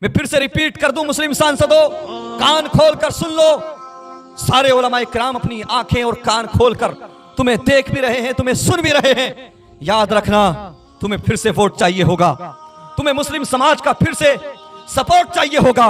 मैं फिर से रिपीट कर दूं, मुस्लिम सांसदों कान खोल कर सुन लो। सारे उलमाए किराम अपनी आंखें और कान खोलकर तुम्हें देख भी रहे हैं, तुम्हें सुन भी रहे हैं। याद रखना, तुम्हें फिर से वोट चाहिए होगा, तुम्हें मुस्लिम समाज का फिर से सपोर्ट चाहिए होगा।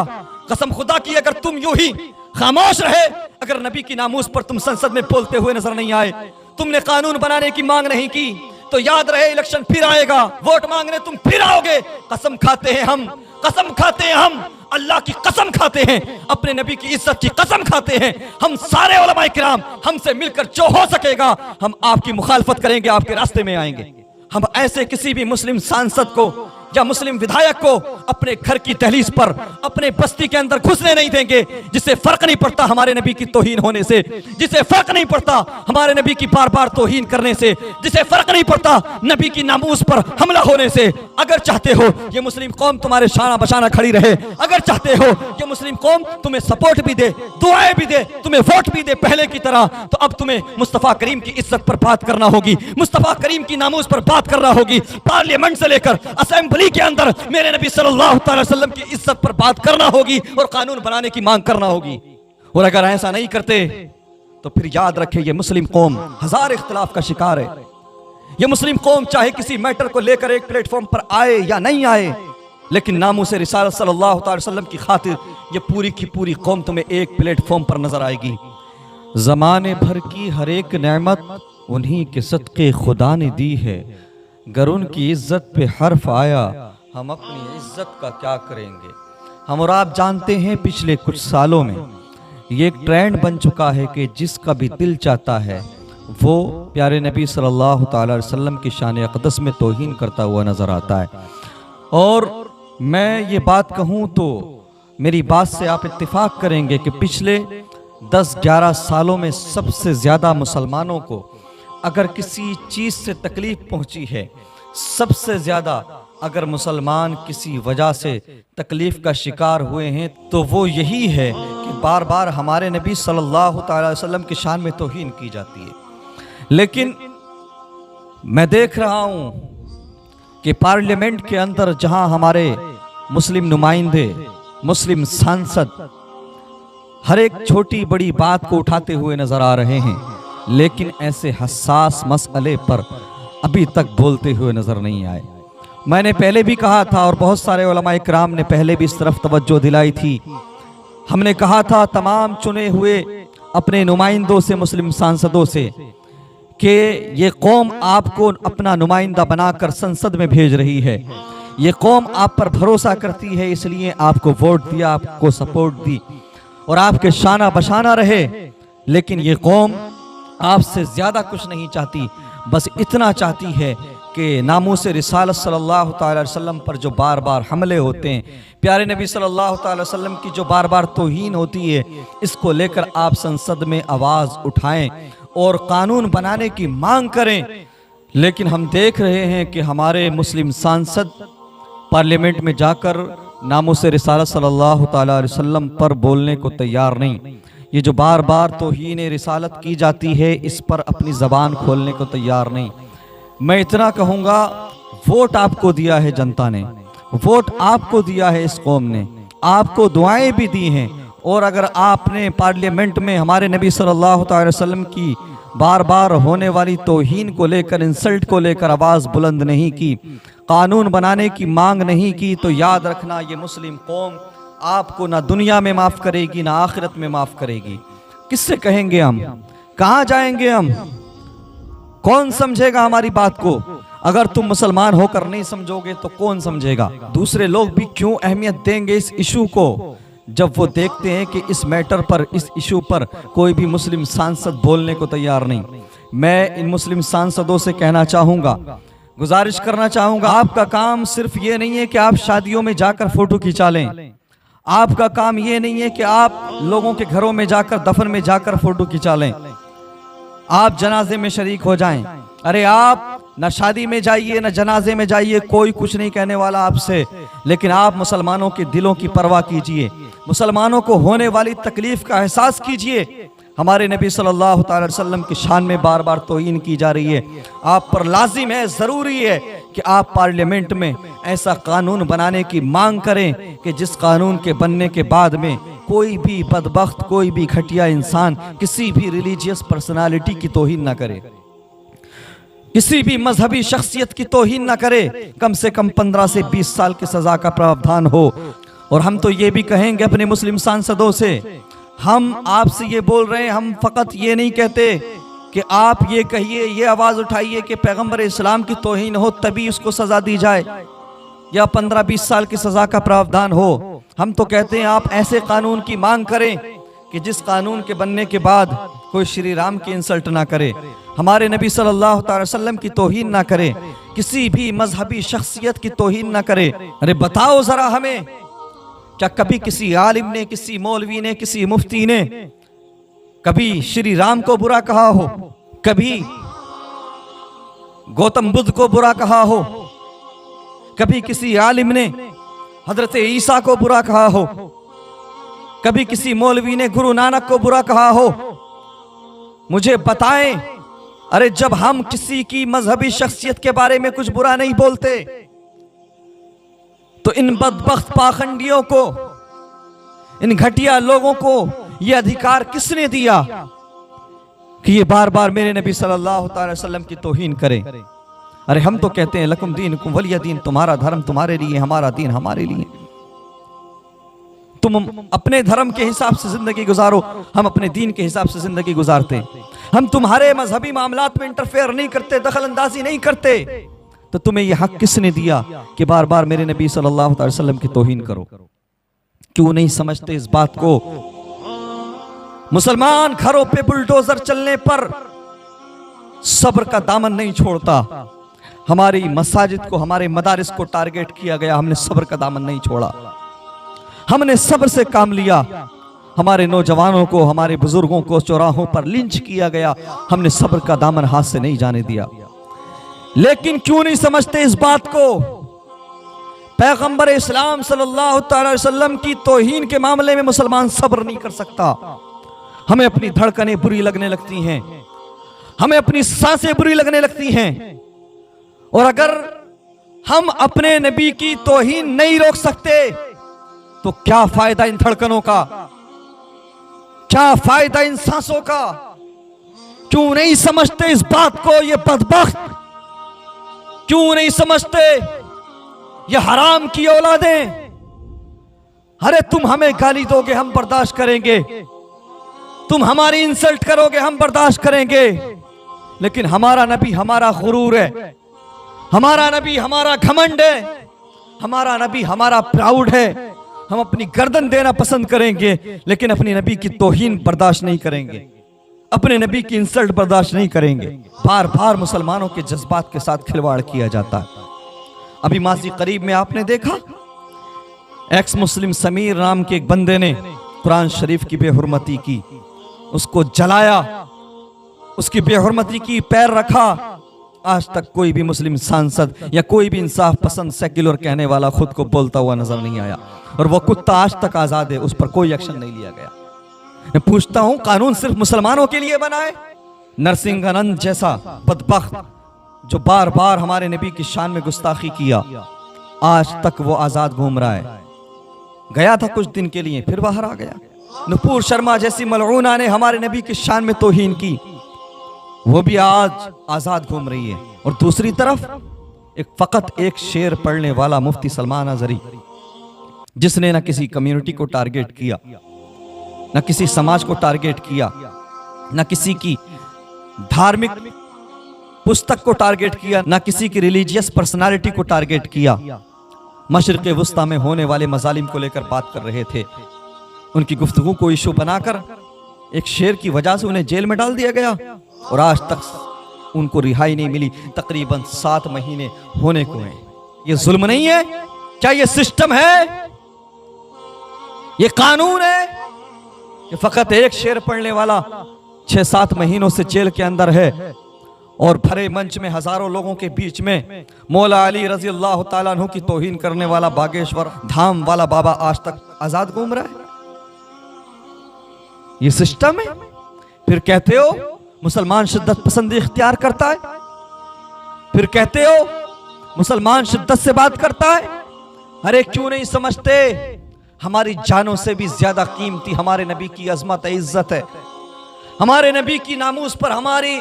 कसम खुदा की, अगर तुम यूं ही खामोश रहे, अगर नबी की नामूस पर तुम संसद में बोलते हुए नजर नहीं आए, तुमने कानून बनाने की मांग नहीं की, तो याद रहे इलेक्शन फिर आएगा, वोट मांगने तुम फिर आओगे। कसम खाते हैं हम, कसम खाते हैं हम, अल्लाह की कसम खाते हैं, अपने नबी की इज्जत की कसम खाते हैं, हम सारे उलमाए किराम हमसे मिलकर जो हो सकेगा हम आपकी मुखालफत करेंगे, आपके रास्ते में आएंगे। हम ऐसे किसी भी मुस्लिम सांसद को या मुस्लिम विधायक को अपने घर की दहलीज पर, अपने बस्ती के अंदर घुसने नहीं देंगे, जिसे फर्क नहीं पड़ता हमारे नबी की तौहीन होने से, जिसे फर्क नहीं पड़ता हमारे नबी की बार बार तौहीन करने से, जिसे फर्क नहीं पड़ता नबी की नामूस पर हमला होने से। अगर चाहते हो ये मुस्लिम कौम तुम्हारे शाना बशाना खड़ी रहे, अगर चाहते हो ये मुस्लिम कौम तुम्हें सपोर्ट भी दे, दुआएं भी दे, तुम्हें वोट भी दे पहले की तरह, तो अब तुम्हें मुस्तफा करीम की इज्जत पर बात करना होगी, मुस्तफा करीम की नामूस पर बात करना होगी। पार्लियामेंट से लेकर असेंबली के अंदर मेरे नबी सल्लल्लाहु अलैहि वसल्लम की इज्जत पर बात करना होगी और कानून बनाने की मांग करना होगी। और अगर ऐसा नहीं करते तो फिर याद रखिए, ये मुस्लिम कौम हजार इख्तिलाफ का शिकार है। ये मुस्लिम कौम चाहे किसी मैटर को लेकर एक प्लेटफॉर्म पर आए या नहीं आए, लेकिन नामूस रिसालत सल्लल्लाहु अलैहि वसल्लम की खातिर ये पूरी की पूरी कौम तुम्हें एक प्लेटफॉर्म पर नजर आएगी। जमाने भर की हर एक नेमत उन्हीं के सदके खुदा ने दी है, गर उनकी इज्जत पे हर्फ आया हम अपनी इज्जत का क्या करेंगे। हम और आप जानते हैं पिछले कुछ सालों में ये एक ट्रेंड बन चुका है कि जिसका भी दिल चाहता है वो प्यारे नबी सल्लल्लाहु अलैहि वसल्लम की शान अक़दस में तौहीन करता हुआ नजर आता है। और मैं ये बात कहूँ तो मेरी बात से आप इत्तेफाक करेंगे कि पिछले 10-11 सालों में सबसे ज़्यादा मुसलमानों को अगर किसी चीज़ से तकलीफ पहुंची है, सबसे ज़्यादा अगर मुसलमान किसी वजह से तकलीफ का शिकार हुए हैं, तो वो यही है कि बार बार हमारे नबी सल्लल्लाहु अलैहि वसल्लम की शान में तौहीन की जाती है। लेकिन मैं देख रहा हूँ कि पार्लियामेंट के अंदर जहाँ हमारे मुस्लिम नुमाइंदे, मुस्लिम सांसद हर एक छोटी बड़ी बात को उठाते हुए नजर आ रहे हैं, लेकिन ऐसे हसास मसले पर अभी तक बोलते हुए नजर नहीं आए। मैंने पहले भी कहा था और बहुत सारे उलमाए किराम ने पहले भी इस तरफ तवज्जो दिलाई थी। हमने कहा था तमाम चुने हुए अपने नुमाइंदों से, मुस्लिम सांसदों से, कि ये कौम आपको अपना नुमाइंदा बनाकर संसद में भेज रही है, ये कौम आप पर भरोसा करती है, इसलिए आपको वोट दिया, आपको सपोर्ट दी और आपके शाना बशाना रहे। लेकिन ये कौम आपसे ज्यादा कुछ नहीं चाहती, बस इतना चाहती है कि नामूस रिसालत सल्लल्लाहु अलैहि वसल्लम पर जो बार बार हमले होते हैं, प्यारे नबी सल्लल्लाहु अलैहि वसल्लम की जो बार बार तौहीन होती है, इसको लेकर आप संसद में आवाज़ उठाएं और कानून बनाने की मांग करें। लेकिन हम देख रहे हैं कि हमारे मुस्लिम सांसद पार्लियामेंट में जाकर नामूस रिसालत सल्लल्लाहु अलैहि वसल्लम पर बोलने को तैयार नहीं। ये जो बार बार तौहीन रिसालत की जाती है, इस पर अपनी ज़बान खोलने को तैयार नहीं। मैं इतना कहूँगा, वोट आपको दिया है जनता ने, वोट आपको दिया है इस कौम ने, आपको दुआएं भी दी हैं। और अगर आपने पार्लियामेंट में हमारे नबी सल्लल्लाहु अलैहि वसल्लम की बार बार होने वाली तौहीन को लेकर, इंसल्ट को लेकर आवाज़ बुलंद नहीं की, कानून बनाने की मांग नहीं की, तो याद रखना ये मुस्लिम कौम आपको ना दुनिया में माफ़ करेगी ना आखिरत में माफ़ करेगी। किससे कहेंगे हम, कहाँ जाएंगे हम, कौन समझेगा हमारी बात को? अगर तुम मुसलमान होकर नहीं समझोगे तो कौन समझेगा? दूसरे लोग भी क्यों अहमियत देंगे इस इशू को, जब वो देखते हैं कि इस मैटर पर, इस इशू पर कोई भी मुस्लिम सांसद बोलने को तैयार नहीं। मैं इन मुस्लिम सांसदों से कहना चाहूँगा, गुजारिश करना चाहूँगा, आपका काम सिर्फ ये नहीं है कि आप शादियों में जाकर फ़ोटो खिंचा लें, आपका काम ये नहीं है कि आप लोगों के घरों में जाकर, दफन में जाकर फ़ोटो खिंचा लें, आप जनाजे में शरीक हो जाएं। अरे आप न शादी में जाइए न जनाजे में जाइए, कोई कुछ नहीं कहने वाला आपसे, लेकिन आप मुसलमानों के दिलों की परवाह कीजिए, मुसलमानों को होने वाली तकलीफ का एहसास कीजिए। हमारे नबी सल्लल्लाहु अलैहि वसल्लम की शान में बार बार तौहीन की जा रही है, आप पर लाजिम है, ज़रूरी है कि आप पार्लियामेंट में ऐसा कानून बनाने की मांग करें कि जिस कानून के बनने के बाद में कोई भी बदबख्त, कोई भी घटिया इंसान किसी भी रिलीजियस पर्सनालिटी की तौहीन ना करे, किसी भी मजहबी शख्सियत की तौहीन ना करे, कम से कम 15 से 20 साल की सजा का प्रावधान हो। और हम तो ये भी कहेंगे अपने मुस्लिम सांसदों से, हम आपसे ये बोल रहे हैं, हम फकत ये नहीं कहते कि आप ये कहिए, ये आवाज़ उठाइए कि पैगंबर इस्लाम की तौहीन हो तभी उसको सज़ा दी जाए या 15-20 साल की सज़ा का प्रावधान हो। हम तो कहते हैं आप ऐसे कानून की मांग करें कि जिस कानून के बनने के बाद कोई श्री राम की इंसल्ट ना करे, हमारे नबी सल्लल्लाहु अलैहि वसल्लम की तौहीन ना करे, किसी भी मजहबी शख्सियत की तौहीन ना करे। अरे बताओ ज़रा हमें, क्या कभी किसी आलिम ने, किसी मौलवी ने, किसी मुफ्ती ने कभी श्री राम को बुरा कहा हो? कभी गौतम बुद्ध को बुरा कहा हो? कभी किसी आलिम ने हजरत ईसा को बुरा कहा हो? कभी किसी मौलवी ने गुरु नानक को बुरा कहा हो? मुझे बताएं। अरे जब हम किसी की मजहबी शख्सियत के बारे में कुछ बुरा नहीं बोलते तो इन बदबख्त पाखंडियों को, इन घटिया लोगों को ये अधिकार किसने दिया कि ये बार बार मेरे नबी सल्लल्लाहु अलैहि वसल्लम की तौहीन करें? अरे हम तो कहते हैं लकुम दीनुकुम वलिय दीन, तुम्हारा धर्म तुम्हारे लिए, हमारा दीन हमारे लिए। तुम अपने धर्म के हिसाब से जिंदगी गुजारो, हम अपने दीन के हिसाब से जिंदगी गुजारते हैं। हम तुम्हारे मजहबी मामलात में इंटरफेयर नहीं करते, दखल अंदाजी नहीं करते। तो तुम्हें यह हक किसने दिया कि बार बार मेरे नबी सल्लल्लाहु अलैहि वसल्लम की तौहीन करो? क्यों नहीं समझते इस बात को? मुसलमान घरों पे बुलडोजर चलने पर सब्र का दामन नहीं छोड़ता। हमारी मसाजिद को, हमारे मदारिस को टारगेट किया गया, हमने सब्र का दामन नहीं छोड़ा, हमने सब्र से काम लिया। हमारे नौजवानों को, हमारे बुजुर्गों को चौराहों पर लिंच किया गया, हमने सब्र का दामन हाथ से नहीं जाने दिया। लेकिन क्यों नहीं समझते इस बात को? पैगंबर इस्लाम सल्लल्लाहु अलैहि वसल्लम की तौहीन के मामले में मुसलमान सब्र नहीं कर सकता। हमें अपनी धड़कनें बुरी लगने लगती हैं, हमें अपनी सांसें बुरी लगने लगती हैं। और अगर हम अपने नबी की तौहीन नहीं रोक सकते तो क्या फायदा इन धड़कनों का, क्या फायदा इन सांसों का? क्यों नहीं समझते इस बात को ये बदबख्त? क्यों नहीं समझते ये हराम की औलादें? अरे तुम हमें गाली दोगे हम बर्दाश्त करेंगे, तुम हमारी इंसल्ट करोगे हम बर्दाश्त करेंगे, लेकिन हमारा नबी हमारा गुरूर है, हमारा नबी हमारा घमंड है, हमारा नबी हमारा प्राउड है। हम अपनी गर्दन देना पसंद करेंगे लेकिन अपनी नबी की तौहीन बर्दाश्त नहीं करेंगे, अपने नबी की इंसल्ट बर्दाश्त नहीं करेंगे। बार बार मुसलमानों के जज्बात के साथ खिलवाड़ किया जाता है। अभी माजी करीब में आपने देखा, एक्स मुस्लिम समीर नाम के एक बंदे ने कुरान शरीफ की बेहुरमती की, उसको जलाया, उसकी बेहुरमती की, पैर रखा। आज तक कोई भी मुस्लिम सांसद या कोई भी इंसाफ पसंद सेक्युलर कहने वाला खुद को बोलता हुआ नजर नहीं आया, और वो कुत्ता आज तक आजाद है, उस पर कोई एक्शन नहीं लिया गया। मैं पूछता हूं, कानून सिर्फ मुसलमानों के लिए बना है? नरसिंहानंद जैसा बदबख्त जो बार बार हमारे नबी की शान में गुस्ताखी किया, आज तक वो आजाद घूम रहा है। गया था कुछ दिन के लिए, फिर बाहर आ गया। नुपुर शर्मा जैसी मलऊना ने हमारे नबी की शान में तौहीन की, वो भी आज आजाद घूम रही है। और दूसरी तरफ फकत एक शेर पढ़ने वाला मुफ्ती सलमान अजहरी, जिसने न किसी कम्युनिटी को टारगेट किया, न किसी समाज को टारगेट किया, न किसी की धार्मिक पुस्तक को टारगेट किया, न किसी की रिलीजियस पर्सनालिटी को टारगेट किया। मशरिक़ वुस्ता में होने वाले मजालिम को लेकर बात कर रहे थे। उनकी गुफ्तगू को इशू बनाकर एक शेर की वजह से उन्हें जेल में डाल दिया गया और आज तक उनको रिहाई नहीं मिली। तकरीबन 7 महीने होने को हैं। ये जुल्म नहीं है? क्या ये सिस्टम है? ये कानून है कि फकत एक शेर पढ़ने वाला 6-7 महीनों से जेल के अंदर है और भरे मंच में हजारों लोगों के बीच में मौला अली रजी अल्लाह तआला अन्हु की तौहीन करने वाला बागेश्वर धाम वाला बाबा आज तक आजाद घूम रहा है? ये सिस्टम है? फिर कहते हो मुसलमान शिद्दत पसंदी इख्तियार करता है, फिर कहते हो मुसलमान शिद्दत से बात करता है। अरे क्यों नहीं समझते, हमारी जानों से भी ज्यादा कीमती हमारे नबी की अजमत इज्जत है। हमारे नबी की नामूस पर हमारी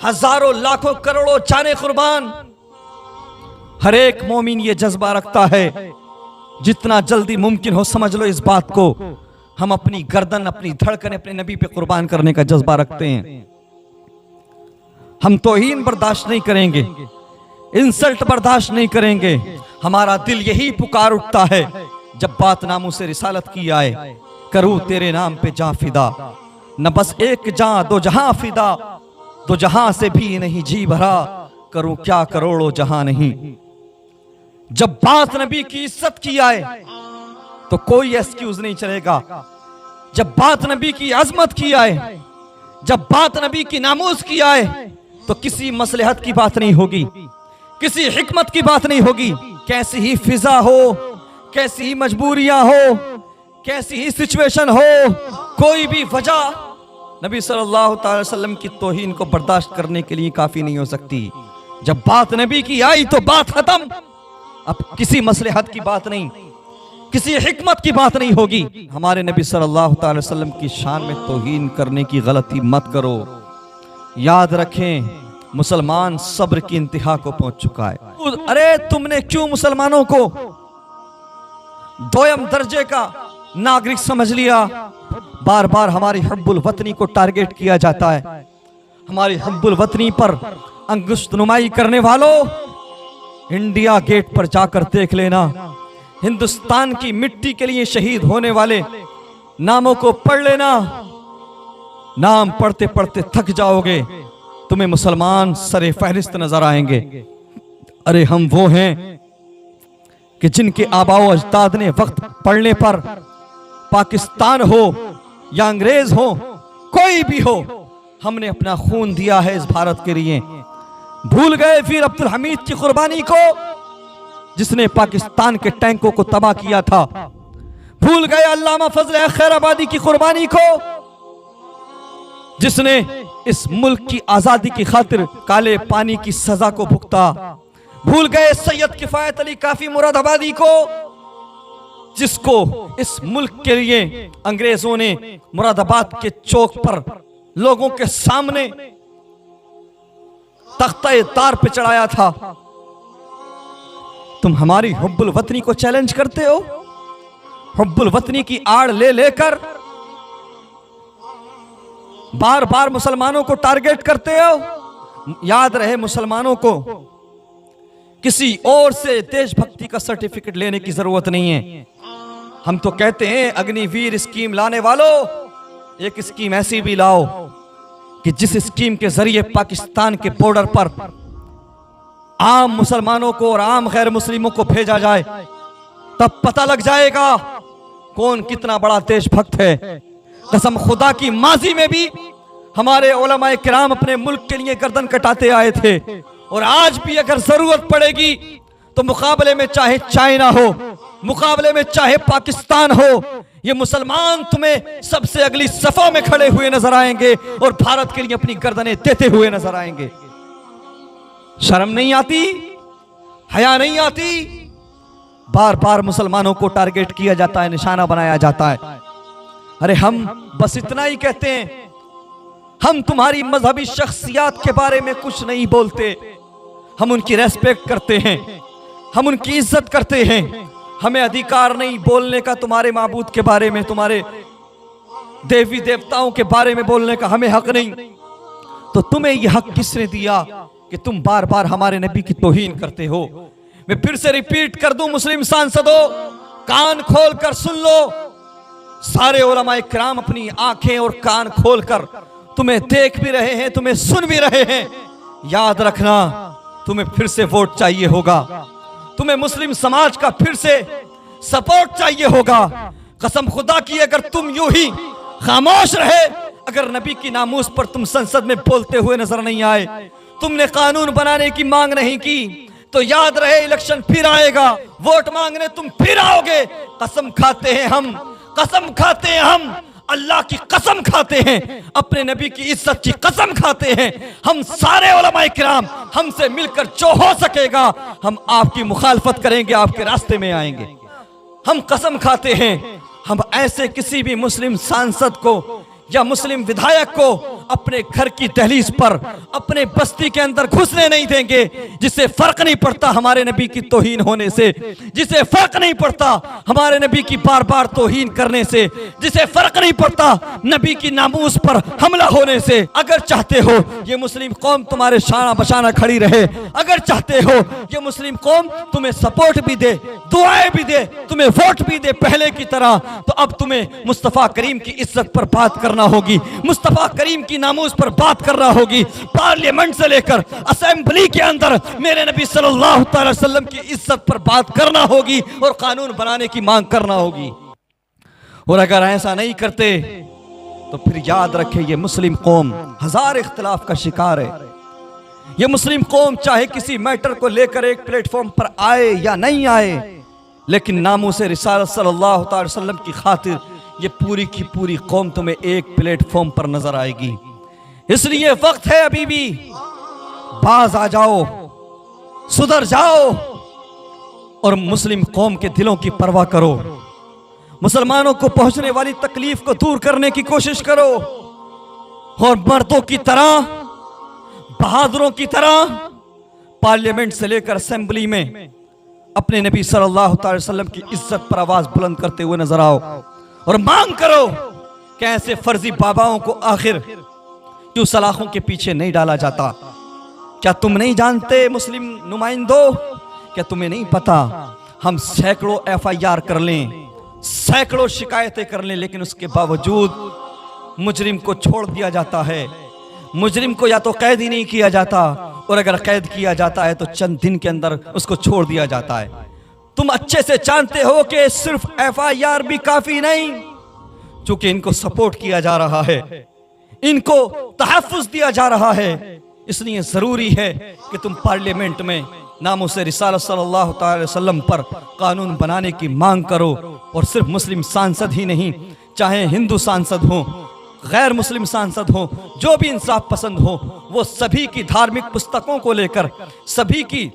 हजारों लाखों करोड़ों जाने कुर्बान। हर एक मोमिन ये जज्बा रखता है, जितना जल्दी मुमकिन हो समझ लो इस बात को, हम अपनी गर्दन, अपनी धड़कन अपने नबी पे कुर्बान करने का जज्बा रखते हैं। हम तौहीन बर्दाश्त नहीं करेंगे, इंसल्ट बर्दाश्त नहीं करेंगे। हमारा दिल यही पुकार उठता है जब बात नामों से रिसालत की आए, करूं तेरे नाम पे जां फिदा, न बस एक जां दो जहां फिदा, दो जहां से भी नहीं जी भरा, करूं क्या करोड़ों जहां नहीं। जब बात नबी की इज्जत की आए तो कोई एक्सक्यूज नहीं चलेगा। जब बात नबी की अजमत की आए, जब बात नबी की नामूस की आए, तो किसी मसलहत की बात नहीं होगी, किसी हिकमत की बात नहीं होगी। कैसी ही फिजा हो, कैसी ही मजबूरियां हो, कैसी ही सिचुएशन हो, कोई भी वजह नबी सल्लल्लाहु अलैहि वसल्लम की तौहीन को बर्दाश्त करने के लिए काफी नहीं हो सकती। जब बात नबी की आई तो बात खत्म। अब किसी मसलहत की बात नहीं, किसी हिकमत की बात नहीं होगी। हमारे नबी सल्लल्लाहु अलैहि वसल्लम की शान में तौहीन करने की गलती मत करो। याद रखें, मुसलमान सब्र की इंतहा को पहुंच चुका है। अरे तुमने क्यों मुसलमानों को दोयम दर्जे का नागरिक समझ लिया? बार बार हमारी हब्बुल वतनी को टारगेट किया जाता है। हमारी हब्बुल वतनी पर अंगुष्ठ नुमाई करने वालों, इंडिया गेट पर जाकर देख लेना। हिंदुस्तान की मिट्टी के लिए शहीद होने वाले नामों को पढ़ लेना। नाम पढ़ते पढ़ते थक जाओगे, तुम्हें मुसलमान सरे फहरिस्त नजर आएंगे। अरे हम वो हैं कि जिनके आबाओ अजदाद ने वक्त पढ़ने पर, पाकिस्तान हो या अंग्रेज हो, कोई भी हो, हमने अपना खून दिया है इस भारत के लिए। भूल गए वीर अब्दुल हमीद की कुर्बानी को, जिसने पाकिस्तान के टैंकों को तबाह किया था। भूल गए अल्लामा फजल खैराबादी की कुर्बानी को, जिसने इस मुल्क की आजादी की खातिर काले पानी की सजा को भुगता। भूल गए सैयद किफायत अली काफी मुरादाबादी को, जिसको इस मुल्क के लिए अंग्रेजों ने मुरादाबाद के चौक पर लोगों के सामने तख्ते तार पे चढ़ाया था। तुम हमारी हुब्बुल वतनी को चैलेंज करते हो, हुब्बुल वतनी की आड़ ले लेकर बार बार मुसलमानों को टारगेट करते हो। याद रहे, मुसलमानों को किसी और से देशभक्ति का सर्टिफिकेट लेने की जरूरत नहीं है। हम तो कहते हैं अग्निवीर स्कीम लाने वालों, एक स्कीम ऐसी भी लाओ कि जिस स्कीम के जरिए पाकिस्तान के बॉर्डर पर आम मुसलमानों को और आम गैर मुस्लिमों को भेजा जाए, तब पता लग जाएगा कौन कितना बड़ा देशभक्त है। कसम खुदा की, माजी में भी हमारे उलमाए किराम अपने मुल्क के लिए गर्दन कटाते आए थे, और आज भी अगर जरूरत पड़ेगी तो मुकाबले में चाहे चाइना हो, मुकाबले में चाहे पाकिस्तान हो, ये मुसलमान तुम्हें सबसे अगली सफा में खड़े हुए नजर आएंगे और भारत के लिए अपनी गर्दनें देते हुए नजर आएंगे। शर्म नहीं आती, हया नहीं आती? बार बार मुसलमानों को टारगेट किया जाता है, निशाना बनाया जाता है। अरे हम बस इतना ही कहते हैं, हम तुम्हारी मजहबी शख्सियत के बारे में कुछ नहीं बोलते। हम उनकी रेस्पेक्ट करते हैं, हम उनकी इज्जत करते हैं। हमें अधिकार नहीं बोलने का तुम्हारे माबूद के बारे में, तुम्हारे देवी देवताओं के बारे में बोलने का हमें हक नहीं। तो तुम्हें यह हक किसने दिया कि तुम बार बार हमारे नबी की तौहीन करते हो? मैं फिर से रिपीट कर दूं, मुस्लिम सांसदों, कान खोल कर सुन लो। सारे उलमाए किराम अपनी आंखें और कान खोलकर तुम्हें देख भी रहे हैं, तुम्हें सुन भी रहे हैं। याद रखना, तुम्हें फिर से वोट चाहिए होगा, तुम्हें मुस्लिम समाज का फिर से सपोर्ट चाहिए होगा। कसम खुदा की, अगर तुम यूं ही खामोश रहे, अगर नबी की नामूस पर तुम संसद में बोलते हुए नजर नहीं आए, तुमने कानून बनाने की मांग नहीं की, तो याद रहे इलेक्शन फिर आएगा, वोट मांगने तुम फिर आओगे। कसम खाते हैं हम, कसम खाते हैं हम, अल्लाह की कसम खाते हैं, अपने नबी की इज्जत की कसम खाते हैं, हम सारे उलमाए किराम हमसे मिलकर जो हो सकेगा हम आपकी मुखालफत करेंगे, आपके रास्ते में आएंगे। हम कसम खाते हैं हम ऐसे किसी भी मुस्लिम सांसद को या मुस्लिम विधायक को अपने घर की दहलीज पर, अपने बस्ती के अंदर घुसने नहीं देंगे जिसे फर्क नहीं पड़ता हमारे नबी की तौहीन होने से, जिसे फर्क नहीं पड़ता हमारे नबी की बार बार तौहीन करने से, जिसे फर्क नहीं पड़ता नबी की नामूस पर हमला होने से। अगर चाहते हो ये मुस्लिम कौम तुम्हारे शाना बशाना खड़ी रहे, अगर चाहते हो ये मुस्लिम कौम तुम्हें सपोर्ट भी दे, दुआएं भी दे, तुम्हें वोट भी दे पहले की तरह, तो अब तुम्हें मुस्तफा करीम की इज्जत पर बात करना होगी, मुस्तफा करीम की नामूस पर बात करना होगी। पार्लियामेंट से लेकर असेंबली के अंदर मेरे नबी सल्लल्लाहु अलैहि वसल्लम की इज्जत पर बात करना होगी और कानून बनाने की मांग करना होगी। और अगर ऐसा नहीं करते तो फिर याद रखें ये मुस्लिम कौम हजार इख्तिलाफ का शिकार है। ये मुस्लिम कौम चाहे किसी मैटर को लेकर एक प्लेटफॉर्म पर आए या नहीं आए, लेकिन नामूस रिसालत सल्लल्लाहु अलैहि वसल्लम की खातिर ये पूरी की पूरी कौम तुम्हें एक प्लेटफॉर्म पर नजर आएगी। इसलिए वक्त है अभी भी, बाज आ जाओ, सुधर जाओ और मुस्लिम कौम के दिलों की परवाह करो, मुसलमानों को पहुंचने वाली तकलीफ को दूर करने की कोशिश करो और मर्दों की तरह, बहादुरों की तरह पार्लियामेंट से लेकर असेंबली में अपने नबी सल्लल्लाहु अलैहि वसल्लम की इज्जत पर आवाज बुलंद करते हुए नजर आओ और मांग करो कि ऐसे फर्जी बाबाओं को आखिर क्यों सलाखों के पीछे नहीं डाला जाता। क्या तुम नहीं जानते मुस्लिम नुमाइंदों, क्या तुम्हें नहीं पता हम सैकड़ों FIR कर लें, सैकड़ों शिकायतें कर लें, लेकिन उसके बावजूद मुजरिम को छोड़ दिया जाता है। मुजरिम को या तो कैद ही नहीं किया जाता, और अगर कैद किया जाता है तो चंद दिन के अंदर उसको छोड़ दिया जाता है। तुम अच्छे से जानते हो कि सिर्फ FIR भी काफी नहीं, चूंकि इनको सपोर्ट किया जा रहा है, इनको तहफ्फुज़ दिया जा रहा है, इसलिए जरूरी है कि तुम पार्लियामेंट में नामूस रिसालत सल्लल्लाहु अलैहि वसल्लम पर कानून बनाने की मांग करो। और सिर्फ मुस्लिम सांसद ही नहीं, चाहे हिंदू सांसद हो, गैर मुस्लिम सांसद हो, जो भी इंसाफ पसंद हो, वो सभी की धार्मिक पुस्तकों को लेकर, सभी की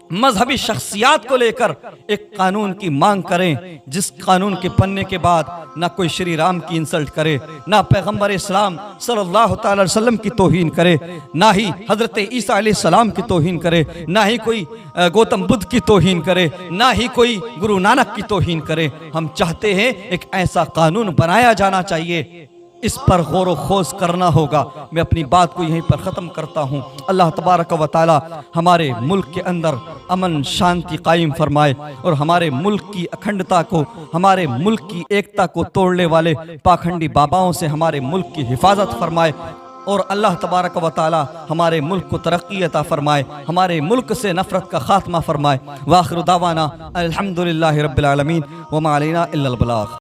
मजहबी शख्सियात को लेकर एक कानून की मांग करें, जिस कानून के बनने के बाद ना कोई श्री राम की इंसल्ट करे, ना पैगंबर इस्लाम सल्लल्लाहु अलैहि वसल्लम की तौहीन करे, ना ही हजरत ईसा अलैहिस्सलाम की तौहीन करे, ना ही कोई गौतम बुद्ध की तौहीन करे, ना ही कोई गुरु नानक की तौहीन करे। हम चाहते हैं एक ऐसा कानून बनाया जाना चाहिए, इस पर गौर व खोज करना होगा। मैं अपनी बात को यहीं पर ख़त्म करता हूँ। अल्लाह तबारक व तआला हमारे मुल्क के अंदर अमन शांति कायम फरमाए और हमारे मुल्क की अखंडता को, हमारे मुल्क की एकता को तोड़ने वाले पाखंडी बाबाओं से हमारे मुल्क की हिफाजत फरमाए और अल्लाह तबारक व तआला हमारे मुल्क को तरक्की अता फरमाए, हमारे मुल्क से नफरत का खात्मा फरमाए। वाखिर दावाना अल्हम्दुलिल्लाहि रब्बिल आलमीन व मा अलैना इल्लल बलाग।